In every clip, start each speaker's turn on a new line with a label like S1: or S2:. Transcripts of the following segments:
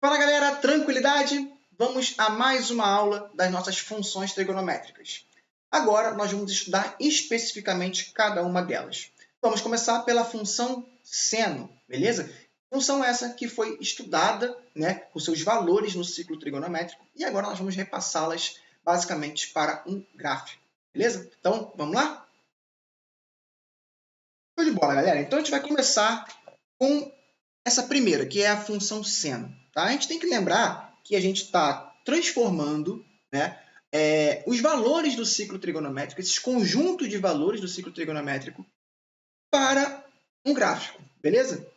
S1: Fala galera, tranquilidade? Vamos a mais uma aula das nossas funções trigonométricas. Agora nós vamos estudar especificamente cada uma delas. Vamos começar pela função seno, beleza? Função essa que foi estudada, com seus valores no ciclo trigonométrico, e agora nós vamos repassá-las basicamente para um gráfico, beleza? Então, vamos lá? Show de bola, galera. Então a gente vai começar com essa primeira, que é a função seno. Tá? A gente tem que lembrar que a gente está transformando os valores do ciclo trigonométrico, esses conjuntos de valores do ciclo trigonométrico, para um gráfico, beleza?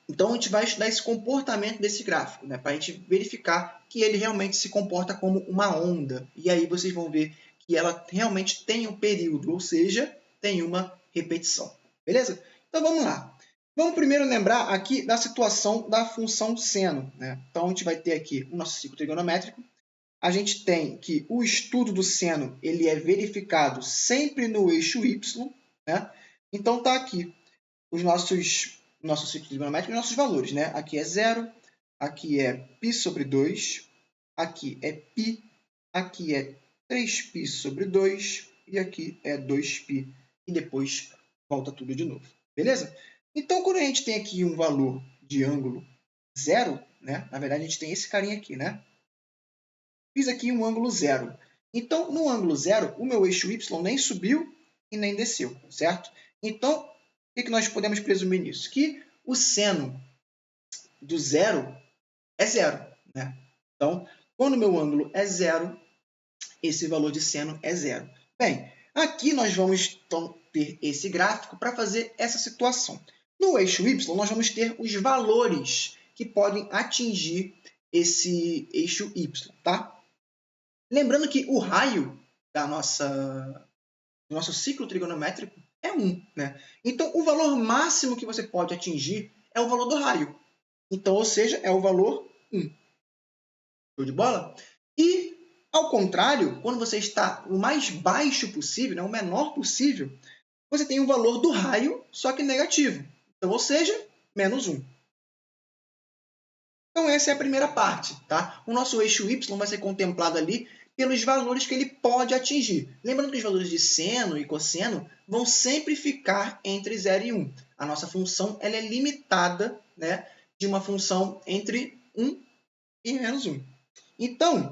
S1: Então, a gente vai estudar esse comportamento desse gráfico, para a gente verificar que ele realmente se comporta como uma onda. E aí vocês vão ver que ela realmente tem um período, ou seja, tem uma repetição. Beleza? Então, vamos lá. Vamos primeiro lembrar aqui da situação da função seno. Então, a gente vai ter aqui o nosso ciclo trigonométrico. A gente tem que o estudo do seno ele é verificado sempre no eixo y. Então, está aqui os nosso ciclo trigonométrico e nossos valores. Aqui é 0, aqui é π sobre 2, aqui é π, aqui é 3π sobre 2 e aqui é 2π. E depois volta tudo de novo. Beleza? Então, quando a gente tem aqui um valor de ângulo 0, na verdade, a gente tem esse carinha aqui. Fiz aqui um ângulo 0. Então, no ângulo 0, o meu eixo y nem subiu e nem desceu, certo? Então, o que nós podemos presumir nisso? Que o seno do zero é zero. Então, quando o meu ângulo é zero, esse valor de seno é zero. Bem, aqui nós vamos então, ter esse gráfico para fazer essa situação. No eixo y, nós vamos ter os valores que podem atingir esse eixo y. Tá? Lembrando que o raio do nosso ciclo trigonométrico é 1. Então, o valor máximo que você pode atingir é o valor do raio. Então, ou seja, é o valor 1. Show de bola? E, ao contrário, quando você está o mais baixo possível, o menor possível, você tem o valor do raio, só que negativo. Então, ou seja, menos 1. Então, essa é a primeira parte. Tá? O nosso eixo y vai ser contemplado ali pelos valores que ele pode atingir. Lembrando que os valores de seno e cosseno vão sempre ficar entre 0 e 1. A nossa função ela é limitada de uma função entre 1 e menos 1. Então,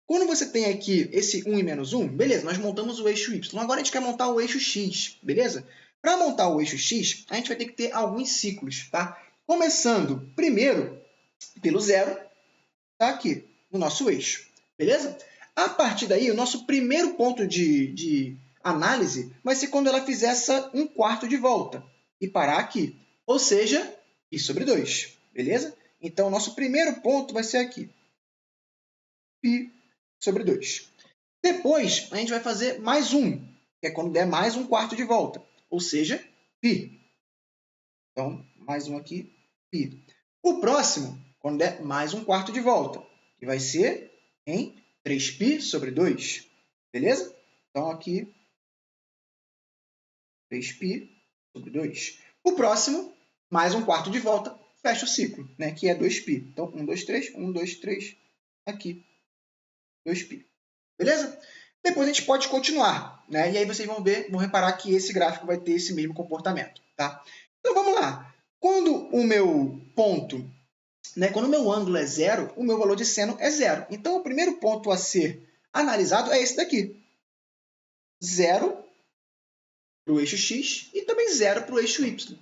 S1: quando você tem aqui esse 1 e menos 1, beleza, nós montamos o eixo y. Agora a gente quer montar o eixo x, beleza? Para montar o eixo x, a gente vai ter que ter alguns ciclos. Tá? Começando primeiro pelo 0, tá aqui no nosso eixo, beleza? A partir daí, o nosso primeiro ponto de análise vai ser quando ela fizer essa 1/4 de volta e parar aqui, ou seja, π sobre 2, beleza? Então, o nosso primeiro ponto vai ser aqui, π sobre 2. Depois, a gente vai fazer mais um, que é quando der mais 1/4 de volta, ou seja, π. Então, mais um aqui, π. O próximo, quando der mais 1/4 de volta, que vai ser em 3π sobre 2, beleza? Então, aqui, 3π sobre 2. O próximo, mais 1/4 de volta, fecha o ciclo, que é 2π. Então, 1, 2, 3, 1, 2, 3, aqui, 2π. Beleza? Depois a gente pode continuar, E aí vocês vão reparar que esse gráfico vai ter esse mesmo comportamento, tá? Então, vamos lá. Quando o meu ponto, quando o meu ângulo é 0, o meu valor de seno é 0. Então, o primeiro ponto a ser analisado é esse daqui. 0 para o eixo x e também 0 para o eixo y.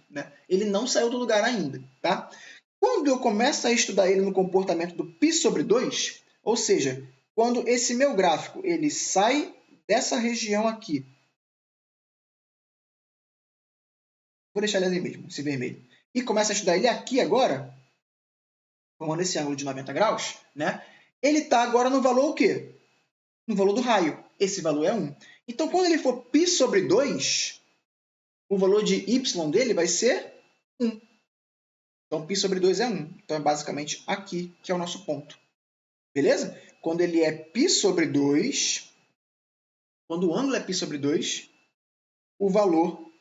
S1: Ele não saiu do lugar ainda. Tá? Quando eu começo a estudar ele no comportamento do π sobre 2, ou seja, quando esse meu gráfico ele sai dessa região aqui, vou deixar ele ali mesmo, esse vermelho, e começo a estudar ele aqui agora, formando esse ângulo de 90 graus, ele está agora no valor o quê? No valor do raio. Esse valor é 1. Então, quando ele for π sobre 2, o valor de y dele vai ser 1. Então, π sobre 2 é 1. Então, é basicamente aqui que é o nosso ponto. Beleza? Quando ele é π sobre 2, quando o ângulo é π sobre 2, o valor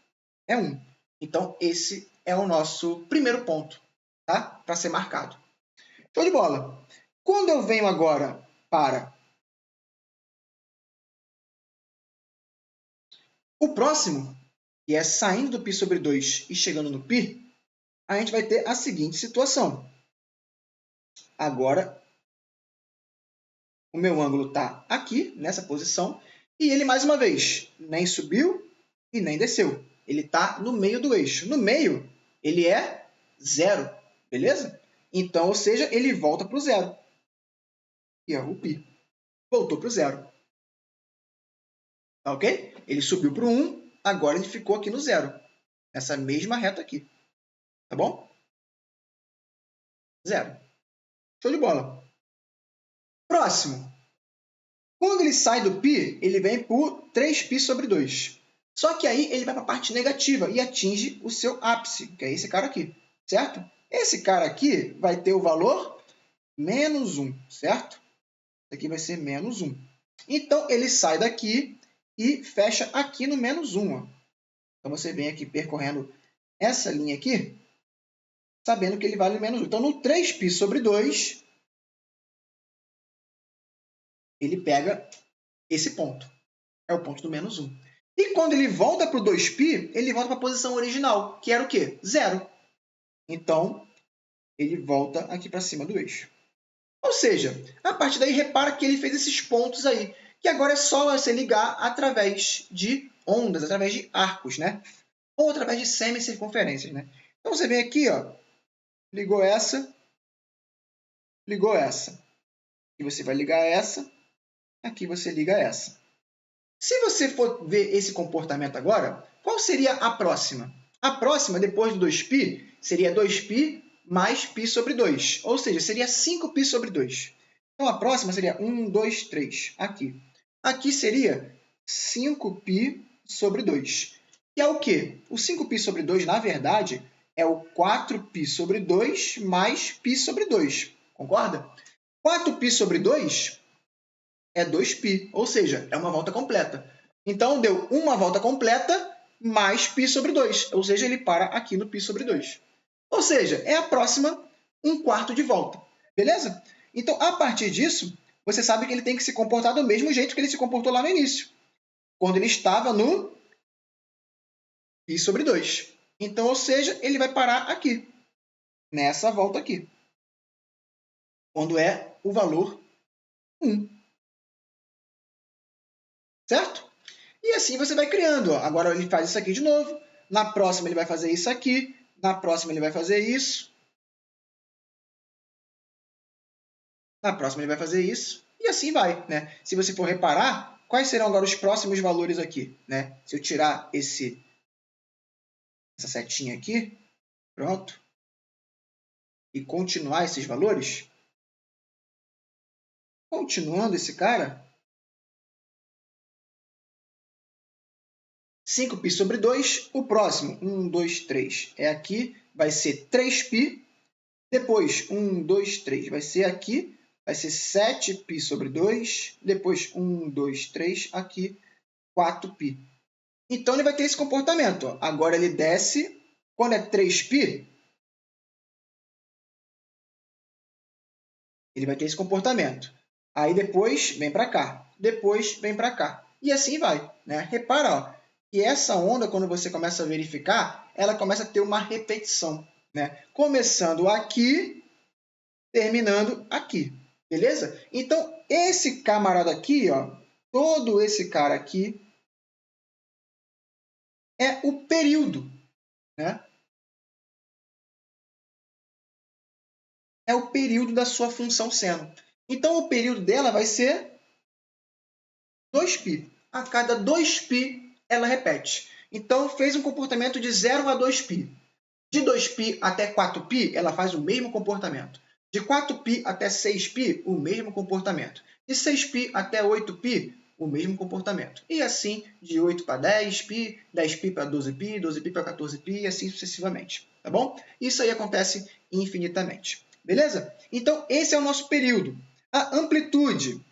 S1: é 1. Então, esse é o nosso primeiro ponto, tá? Para ser marcado. Show de bola. Quando eu venho agora para o próximo, que é saindo do π sobre 2 e chegando no π, a gente vai ter a seguinte situação. Agora, o meu ângulo está aqui, nessa posição, e ele, mais uma vez, nem subiu e nem desceu. Ele está no meio do eixo. No meio, ele é zero, beleza? Então, ou seja, ele volta para o zero. E é o π. Voltou para o zero. Tá ok? Ele subiu para o 1, agora ele ficou aqui no zero. Nessa mesma reta aqui. Tá bom? Zero. Show de bola. Próximo. Quando ele sai do π, ele vem por 3π sobre 2. Só que aí ele vai para a parte negativa e atinge o seu ápice, que é esse cara aqui, certo? Esse cara aqui vai ter o valor menos 1, certo? Isso aqui vai ser menos 1. Então, ele sai daqui e fecha aqui no menos 1. Ó. Então, você vem aqui percorrendo essa linha aqui, sabendo que ele vale menos 1. Então, no 3π sobre 2, ele pega esse ponto. É o ponto do menos 1. E quando ele volta para o 2π, ele volta para a posição original, que era o quê? Zero. Então, ele volta aqui para cima do eixo. Ou seja, a partir daí, repara que ele fez esses pontos aí, que agora é só você ligar através de ondas, através de arcos, né? Ou através de semicircunferências, né? Então, você vem aqui, ó, ligou essa, ligou essa. E você vai ligar essa, aqui você liga essa. Se você for ver esse comportamento agora, qual seria a próxima? A próxima, depois do 2π, seria 2π mais π sobre 2, ou seja, seria 5π sobre 2. Então, a próxima seria 1, 2, 3, aqui. Aqui seria 5π sobre 2, que é o quê? O 5π sobre 2, na verdade, é o 4π sobre 2 mais π sobre 2, concorda? 4π sobre 2 é 2π, ou seja, é uma volta completa. Então, deu uma volta completa mais π sobre 2, ou seja, ele para aqui no π sobre 2. Ou seja, é a próxima 1/4 de volta, beleza? Então, a partir disso, você sabe que ele tem que se comportar do mesmo jeito que ele se comportou lá no início, quando ele estava no π sobre 2. Então, ou seja, ele vai parar aqui, nessa volta aqui, quando é o valor 1. Certo? E assim você vai criando. Ó. Agora ele faz isso aqui de novo. Na próxima ele vai fazer isso aqui. Na próxima ele vai fazer isso. Na próxima ele vai fazer isso. E assim vai. Né? Se você for reparar, quais serão agora os próximos valores aqui? Né? Se eu tirar essa setinha aqui, pronto, e continuar esses valores, continuando esse cara, 5π sobre 2, o próximo, 1, 2, 3, é aqui, vai ser 3π. Depois, 1, 2, 3, vai ser aqui, vai ser 7π sobre 2. Depois, 1, 2, 3, aqui, 4π. Então, ele vai ter esse comportamento. Ó. Agora, ele desce, quando é 3π, ele vai ter esse comportamento. Aí, depois, vem para cá. Depois, vem para cá. E assim vai. Né? Repara ó, que essa onda, quando você começa a verificar, ela começa a ter uma repetição. Né? Começando aqui, terminando aqui. Beleza? Então, esse camarada aqui, ó, todo esse cara aqui, é o período. Né? É o período da sua função seno. Então, o período dela vai ser 2π. A cada 2π, ela repete. Então, fez um comportamento de 0 a 2π. De 2π até 4π, ela faz o mesmo comportamento. De 4π até 6π, o mesmo comportamento. De 6π até 8π, o mesmo comportamento. E assim, de 8 para 10π, 10π para 12π, 12π para 14π, e assim sucessivamente. Tá bom? Isso aí acontece infinitamente. Beleza? Então, esse é o nosso período. A amplitude.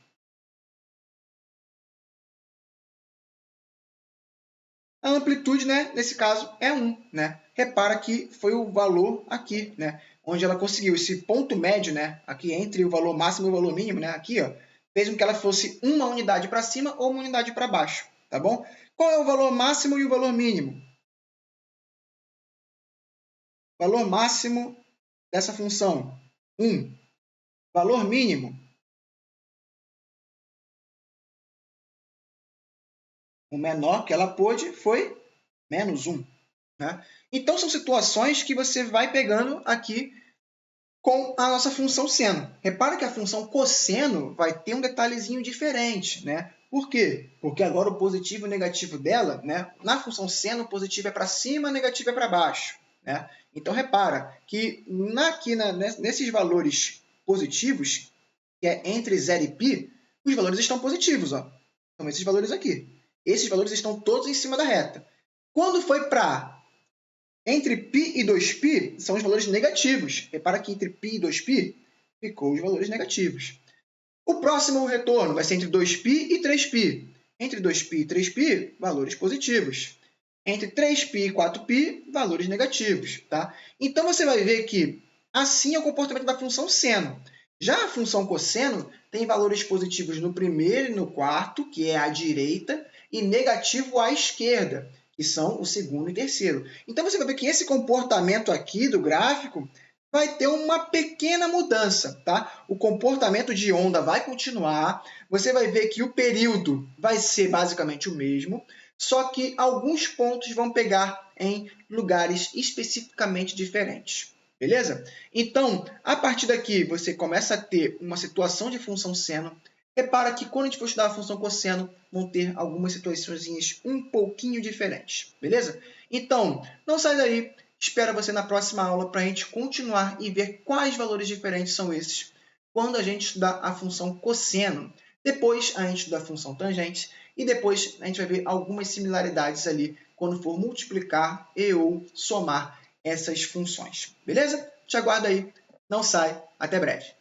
S1: A amplitude, né, nesse caso, é 1. Né? Repara que foi o valor aqui, né? onde ela conseguiu esse ponto médio, né, aqui entre o valor máximo e o valor mínimo, né, aqui, ó, fez com que ela fosse uma unidade para cima ou uma unidade para baixo, tá bom? Qual é o valor máximo e o valor mínimo? Valor máximo dessa função, 1. Valor mínimo, o menor que ela pôde foi menos 1. Né? Então, são situações que você vai pegando aqui com a nossa função seno. Repara que a função cosseno vai ter um detalhezinho diferente, né? Por quê? Porque agora o positivo e o negativo dela, né? Na função seno, o positivo é para cima, o negativo é para baixo, né? Então, repara que nesses valores positivos, que é entre 0 e π, os valores estão positivos, ó. São esses valores aqui. Esses valores estão todos em cima da reta. Quando foi para entre π e 2π, são os valores negativos. Repara que entre π e 2π, ficou os valores negativos. O próximo retorno vai ser entre 2π e 3π. Entre 2π e 3π, valores positivos. Entre 3π e 4π, valores negativos. Tá? Então, você vai ver que assim é o comportamento da função seno. Já a função cosseno tem valores positivos no primeiro e no quarto, que é à direita, e negativo à esquerda, que são o segundo e terceiro. Então, você vai ver que esse comportamento aqui do gráfico vai ter uma pequena mudança, tá? O comportamento de onda vai continuar, você vai ver que o período vai ser basicamente o mesmo, só que alguns pontos vão pegar em lugares especificamente diferentes. Beleza? Então, a partir daqui, você começa a ter uma situação de função seno. Repara que quando a gente for estudar a função cosseno, vão ter algumas situações um pouquinho diferentes. Beleza? Então, não sai daí. Espero você na próxima aula para a gente continuar e ver quais valores diferentes são esses quando a gente estudar a função cosseno. Depois, a gente estuda a função tangente e depois a gente vai ver algumas similaridades ali quando for multiplicar e ou somar essas funções. Beleza? Te aguardo aí. Não sai. Até breve.